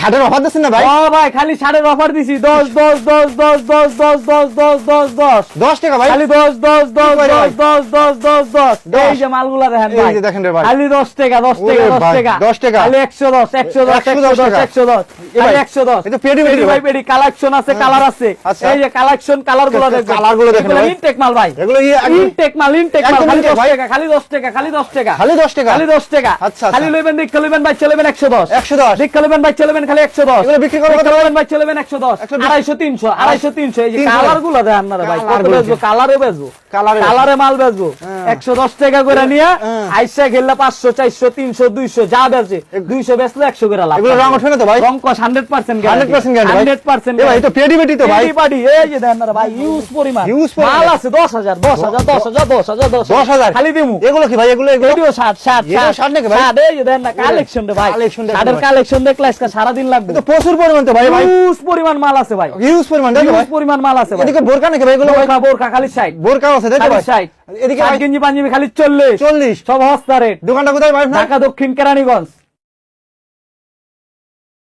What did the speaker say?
60 এর অফার দিচ্ছেন না ভাই? ও ভাই খালি 60 অফার দিছি 10 10 10 10 10 10 10 10 10 10 10 টাকা ভাই? খালি 10 10 10 10 10 10 10 10 10 এই যে মালগুলা দেখেন এই ভাই যে দেখেন রে ভাই। খালি 10 টাকা 10 টাকা ওরে 10 ভাই, টাকা 10 টাকা। খালি 110 110 110 110 এ ভাই, খালি 110 এই তো পেডি পেডি ভাই ভাই। পেডি কালেকশন আছে কালার আছে আচ্ছা। এই যে কালেকশন কালারগুলো দেখবেন কালারগুলো দেখেন ভাই। ইনটেক মাল ভাই এগুলো ইনটেক মাল একদম খালি intake 10 ভাই। টাকা খালি 10 টাকা খালি 10 টাকা খালি 10 টাকা? খালি 10 টাকা আচ্ছা, খালি আচ্ছা। লইবেন দেখে লইবেন ভাই চলেবেন 110 110 দেখে লইবেন ভাই চলেবেন খালি 110 এগুলো বিক্রি করবো কত ভাই? চলেবেন ভাই চলেবেন 110 250 300 250 300 এই যে 300 কালারগুলো দেন না রে ভাই কত কালারগুলো বেচবো কালারে বেচবো কালারে কালারে মাল বেচবো হ্যাঁ। 110 টাকা করে নিয়া হ্যাঁ। আইসা গেলে 500 400 300 200 যা বেচে 200 বেচলে 100 করে লাভ এগুলো রং ওঠে না তো ভাই? রং কস 100% 100% গ্যারান্টি ভাই? 100% এ ভাই, এই তো পেডি পেডি তো ভাই। এডিবাডি এই যে দেন না রে ভাই ইউজ পরিমাণ Huge পরিমাণ। মাল আছে 10000 10000 10000 10000 10,000 খালি দিমু এগুলো কি ভাই? এগুলো ভিডিও 60 এগুলো 60 নাকি ভাই? এই যে দেন না কালেকশন রে ভাই Collection দেখেন শার্টের ভাই। কালেকশন দেখলে আজকে সারা দিন লাগবে তো প্রচুর পরিমাণ তো ভাই ভাই। হিউজ পরিমাণ মাল আছে ভাই হিউজ পরিমাণ তাই তো ভাই? হিউজ পরিমাণ মাল আছে ভাই এদিকে বোরকা নাকি ভাই এগুলো ভাই? বোরকা বোরকা খালি 60 বোরকাও আছে তাই তো খালি ভাই? 60 এদিকে ভাই গেঞ্জি পাঞ্জাবি খালি 40 40 সব হস্তা রেট দোকানটা কোথায় ভাই আপনার? ঢাকা দক্ষিণ কেরানীগঞ্জ